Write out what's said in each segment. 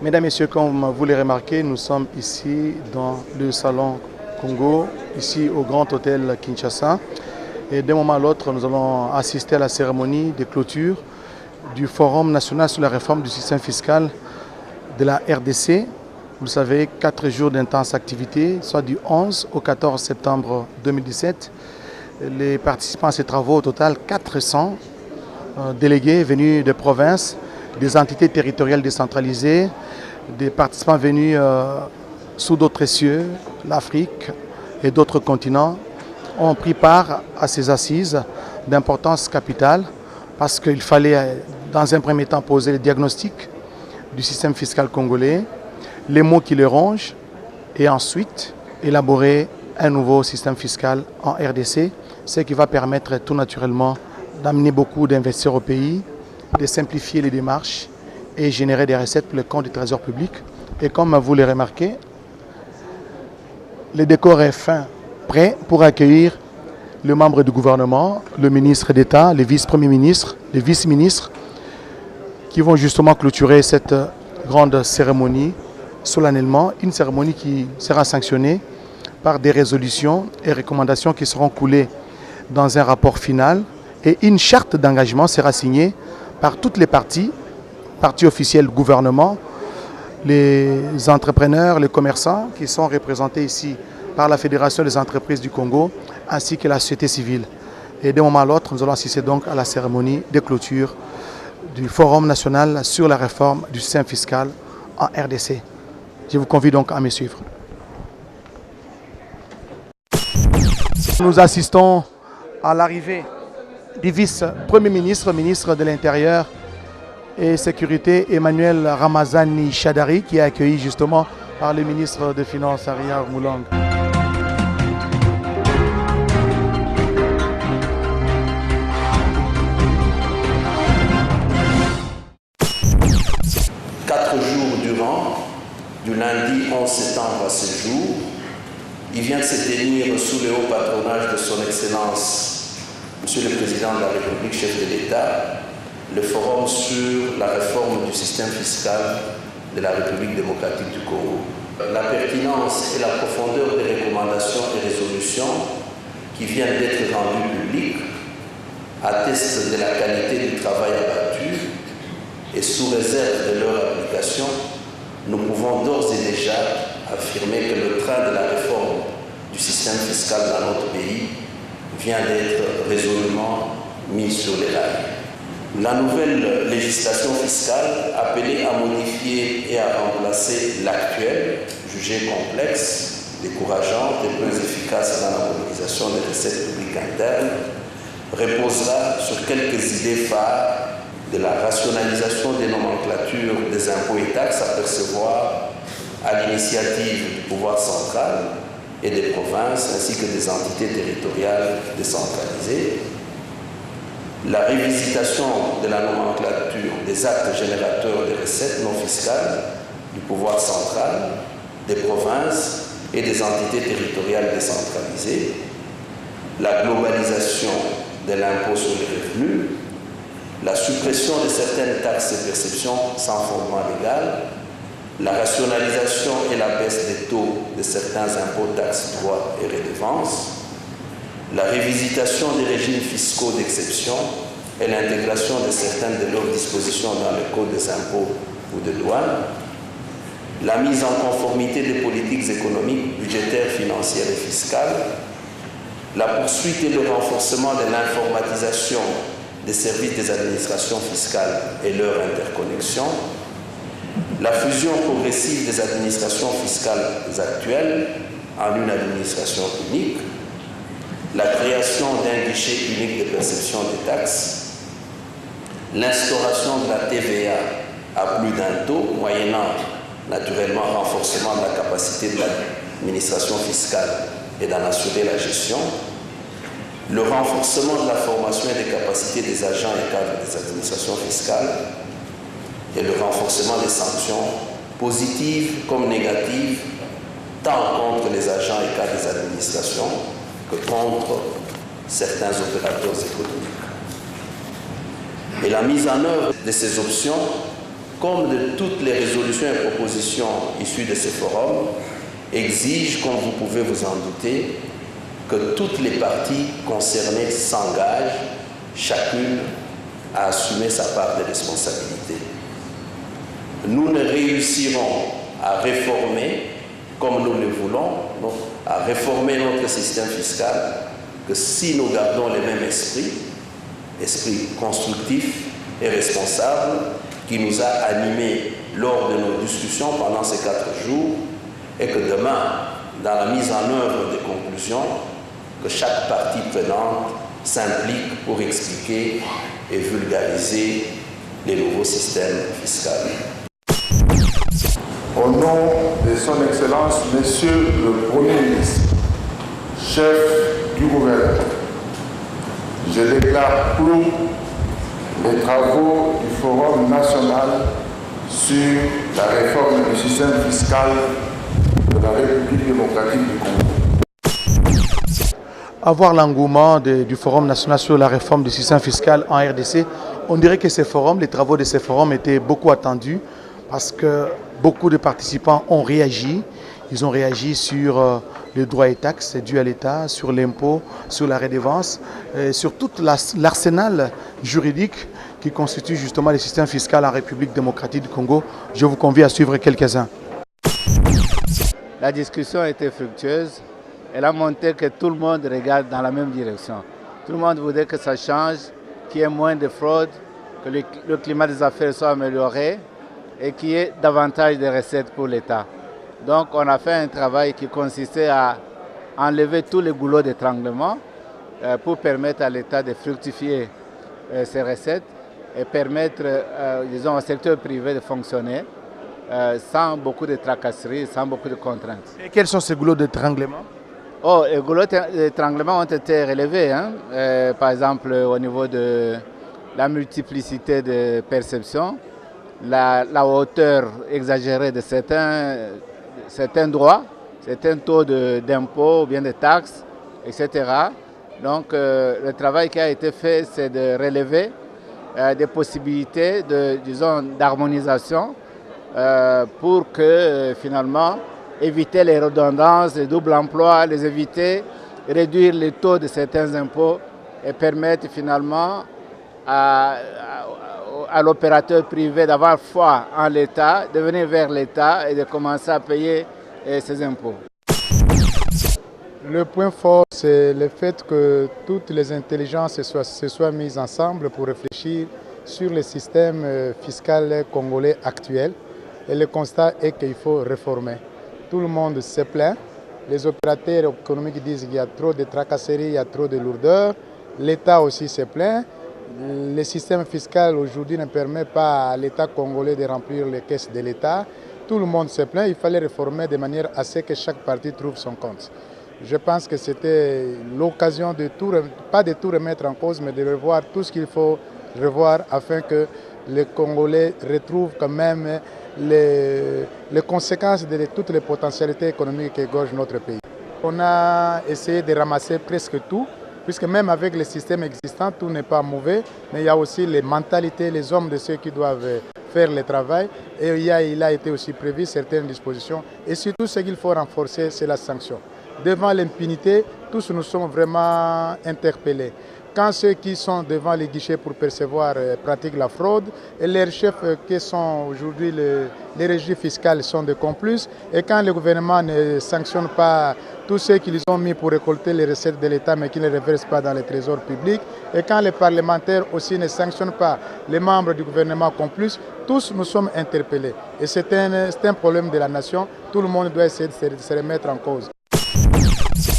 Mesdames et messieurs, comme vous l'avez remarqué, nous sommes ici dans le salon Congo, ici au Grand Hôtel Kinshasa. Et d'un moment à l'autre, nous allons assister à la cérémonie de clôture du Forum national sur la réforme du système fiscal de la RDC. Vous le savez, 4 jours d'intense activité, soit du 11 au 14 septembre 2017. Les participants à ces travaux, au total 400 délégués venus de provinces, des entités territoriales décentralisées, des participants venus sous d'autres cieux, l'Afrique et d'autres continents, ont pris part à ces assises d'importance capitale parce qu'il fallait dans un premier temps poser le diagnostic du système fiscal congolais, les maux qui le rongent et ensuite élaborer un nouveau système fiscal en RDC, ce qui va permettre tout naturellement d'amener beaucoup d'investisseurs au pays, de simplifier les démarches et générer des recettes pour le compte du Trésor public. Et comme vous le remarquez, le décor est fin, prêt pour accueillir le membre du gouvernement, le ministre d'État, les vice-premiers ministres, les vice-ministres, qui vont justement clôturer cette grande cérémonie solennellement, une cérémonie qui sera sanctionnée par des résolutions et recommandations qui seront coulées dans un rapport final et une charte d'engagement sera signée par toutes les parties officielles du gouvernement, les entrepreneurs, les commerçants qui sont représentés ici par la Fédération des entreprises du Congo ainsi que la société civile. Et d'un moment à l'autre, nous allons assister donc à la cérémonie de clôture du Forum national sur la réforme du système fiscal en RDC. Je vous convie donc à me suivre. Nous assistons à l'arrivée du vice-premier ministre, ministre de l'Intérieur et Sécurité, Emmanuel Ramazani Shadari, qui est accueilli justement par le ministre des Finances, Ariar Moulang. Du lundi 11 septembre à ce jour, il vient de se tenir sous le haut patronage de son Excellence, Monsieur le Président de la République, chef de l'État, le forum sur la réforme du système fiscal de la République démocratique du Congo. La pertinence et la profondeur des recommandations et résolutions qui viennent d'être rendues publiques attestent de la qualité du travail abattu et sous réserve de leur application, nous pouvons d'ores et déjà affirmer que le train de la réforme du système fiscal dans notre pays vient d'être résolument mis sur les rails. La nouvelle législation fiscale appelée à modifier et à remplacer l'actuelle, jugée complexe, décourageante et peu efficace dans la mobilisation des recettes publiques internes, reposera sur quelques idées phares de la rationalisation des nomenclatures des impôts et taxes à percevoir à l'initiative du pouvoir central et des provinces ainsi que des entités territoriales décentralisées, la révisitation de la nomenclature des actes générateurs de recettes non fiscales du pouvoir central, des provinces et des entités territoriales décentralisées, la globalisation de l'impôt sur les revenus, la suppression de certaines taxes et perceptions sans fondement légal, la rationalisation et la baisse des taux de certains impôts, taxes, droits et redevances, la révisitation des régimes fiscaux d'exception et l'intégration de certaines de leurs dispositions dans le code des impôts ou de douane, la mise en conformité des politiques économiques, budgétaires, financières et fiscales, la poursuite et le renforcement de l'informatisation des services des administrations fiscales et leur interconnexion, la fusion progressive des administrations fiscales actuelles en une administration unique, la création d'un guichet unique de perception des taxes, l'instauration de la TVA à plus d'un taux, moyennant naturellement renforcement de la capacité de l'administration fiscale et d'en assurer la gestion, le renforcement de la formation et des capacités des agents et cadres des administrations fiscales et le renforcement des sanctions positives comme négatives, tant contre les agents et cadres des administrations que contre certains opérateurs économiques. Et la mise en œuvre de ces options comme de toutes les résolutions et propositions issues de ce forum, exige, comme vous pouvez vous en douter, que toutes les parties concernées s'engagent, chacune, à assumer sa part de responsabilité. Nous ne réussirons à réformer, comme nous le voulons, à réformer notre système fiscal, que si nous gardons le même esprit constructif et responsable, qui nous a animés lors de nos discussions pendant ces 4 jours, et que demain, dans la mise en œuvre des conclusions, que chaque partie prenante s'implique pour expliquer et vulgariser les nouveaux systèmes fiscaux. Au nom de son Excellence, Monsieur le Premier ministre, chef du gouvernement, je déclare clos les travaux du Forum national sur la réforme du système fiscal de la République démocratique du Congo. Avoir l'engouement du Forum national sur la réforme du système fiscal en RDC, on dirait que ces forums, les travaux de ces forums étaient beaucoup attendus parce que beaucoup de participants ont réagi. Ils ont réagi sur les droits et taxes dus à l'État, sur l'impôt, sur la redevance, sur tout l'arsenal juridique qui constitue justement le système fiscal en République démocratique du Congo. Je vous convie à suivre quelques-uns. La discussion a été fructueuse. Elle a montré que tout le monde regarde dans la même direction. Tout le monde voudrait que ça change, qu'il y ait moins de fraude, que le climat des affaires soit amélioré et qu'il y ait davantage de recettes pour l'État. Donc on a fait un travail qui consistait à enlever tous les goulots d'étranglement pour permettre à l'État de fructifier ses recettes et permettre disons, au secteur privé de fonctionner sans beaucoup de tracasseries, sans beaucoup de contraintes. Et quels sont ces goulots d'étranglement? Les goulots d'étranglement ont été relevés, par exemple au niveau de la multiplicité de perceptions, la hauteur exagérée de certains droits, certains taux d'impôts ou bien de taxes, etc. Donc le travail qui a été fait, c'est de relever des possibilités d'harmonisation pour que finalement éviter les redondances, les doubles emplois, les éviter, réduire les taux de certains impôts et permettre finalement à l'opérateur privé d'avoir foi en l'État, de venir vers l'État et de commencer à payer ses impôts. Le point fort, c'est le fait que toutes les intelligences se soient mises ensemble pour réfléchir sur le système fiscal congolais actuel. Et le constat est qu'il faut réformer. Tout le monde se plaint. Les opérateurs économiques disent qu'il y a trop de tracasseries, il y a trop de lourdeurs. L'État aussi se plaint. Le système fiscal aujourd'hui ne permet pas à l'État congolais de remplir les caisses de l'État. Tout le monde se plaint. Il fallait réformer de manière à ce que chaque parti trouve son compte. Je pense que c'était l'occasion de pas de tout remettre en cause, mais de revoir tout ce qu'il faut revoir afin que les Congolais retrouvent quand même les conséquences de toutes les potentialités économiques qui égorgent notre pays. On a essayé de ramasser presque tout, puisque même avec les systèmes existants, tout n'est pas mauvais, mais il y a aussi les mentalités, les hommes de ceux qui doivent faire le travail, et il a été aussi prévu certaines dispositions. Et surtout, ce qu'il faut renforcer, c'est la sanction. Devant l'impunité, tous nous sommes vraiment interpellés. Quand ceux qui sont devant les guichets pour percevoir pratiquent la fraude, et leurs chefs qui sont aujourd'hui les régies fiscales sont des complices, et quand le gouvernement ne sanctionne pas tous ceux qui les ont mis pour récolter les recettes de l'État mais qui ne les reversent pas dans les trésors publics, et quand les parlementaires aussi ne sanctionnent pas les membres du gouvernement complices, tous nous sommes interpellés. Et c'est un problème de la nation, tout le monde doit essayer de se remettre en cause.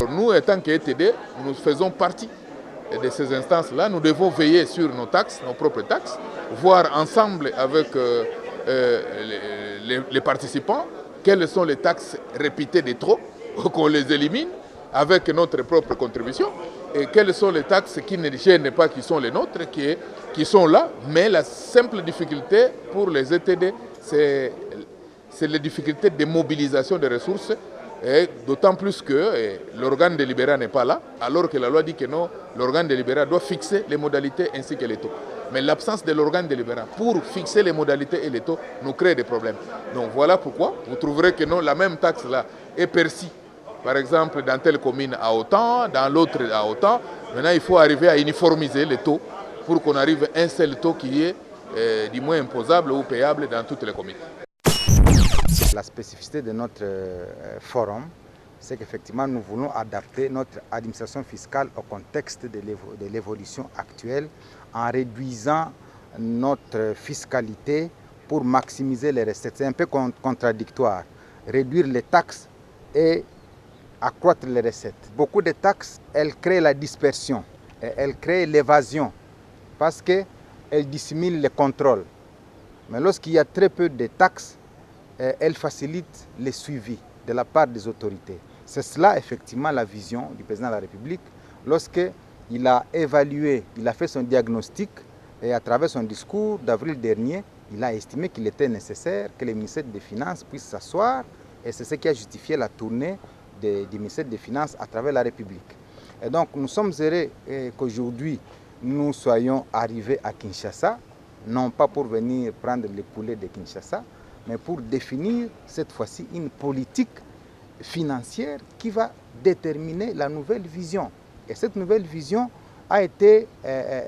Nous, étant qu'ETD, nous faisons partie de ces instances-là. Nous devons veiller sur nos taxes, nos propres taxes, voir ensemble avec les participants quelles sont les taxes répétées de trop, qu'on les élimine avec notre propre contribution, et quelles sont les taxes qui ne gênent pas, qui sont les nôtres, qui sont là. Mais la simple difficulté pour les ETD, c'est les difficultés de mobilisation des ressources. D'autant plus que l'organe délibérant n'est pas là, alors que la loi dit que non, l'organe délibérant doit fixer les modalités ainsi que les taux. Mais l'absence de l'organe délibérant pour fixer les modalités et les taux nous crée des problèmes. Donc voilà pourquoi vous trouverez que non, la même taxe là est perçue. Par exemple, dans telle commune à autant, dans l'autre à autant. Maintenant, il faut arriver à uniformiser les taux pour qu'on arrive à un seul taux qui est du moins imposable ou payable dans toutes les communes. La spécificité de notre forum, c'est qu'effectivement nous voulons adapter notre administration fiscale au contexte de l'évolution actuelle en réduisant notre fiscalité pour maximiser les recettes. C'est un peu contradictoire. Réduire les taxes et accroître les recettes. Beaucoup de taxes, elles créent la dispersion, elles créent l'évasion parce qu'elles dissimulent les contrôles. Mais lorsqu'il y a très peu de taxes, elles facilitent le suivi de la part des autorités. C'est cela effectivement la vision du président de la République lorsqu'il a évalué, il a fait son diagnostic et à travers son discours d'avril dernier, il a estimé qu'il était nécessaire que le ministère des Finances puisse s'asseoir et c'est ce qui a justifié la tournée du ministère des Finances à travers la République. Et donc nous sommes heureux qu'aujourd'hui nous soyons arrivés à Kinshasa, non pas pour venir prendre les poulets de Kinshasa, mais pour définir cette fois-ci une politique financière qui va déterminer la nouvelle vision. Et cette nouvelle vision a été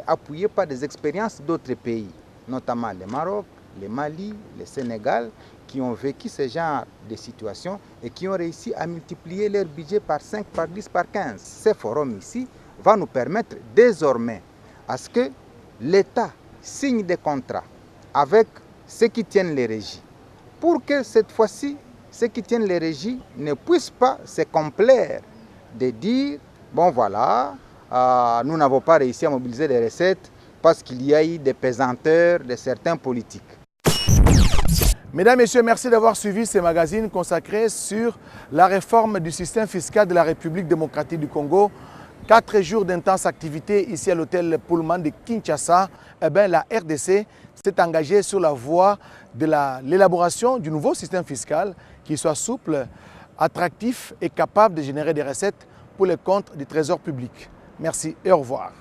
appuyée par des expériences d'autres pays, notamment le Maroc, le Mali, le Sénégal, qui ont vécu ce genre de situation et qui ont réussi à multiplier leur budget par 5, par 10, par 15. Ce forum ici va nous permettre désormais à ce que l'État signe des contrats avec ceux qui tiennent les régies, pour que cette fois-ci, ceux qui tiennent les régies ne puissent pas se complaire de dire « bon voilà, nous n'avons pas réussi à mobiliser des recettes parce qu'il y a eu des pesanteurs de certains politiques ». Mesdames, Messieurs, merci d'avoir suivi ce magazine consacré sur la réforme du système fiscal de la République démocratique du Congo. 4 jours d'intense activité ici à l'hôtel Pullman de Kinshasa. Eh bien, la RDC s'est engagée sur la voie de l'élaboration du nouveau système fiscal qui soit souple, attractif et capable de générer des recettes pour les comptes du Trésor public. Merci et au revoir.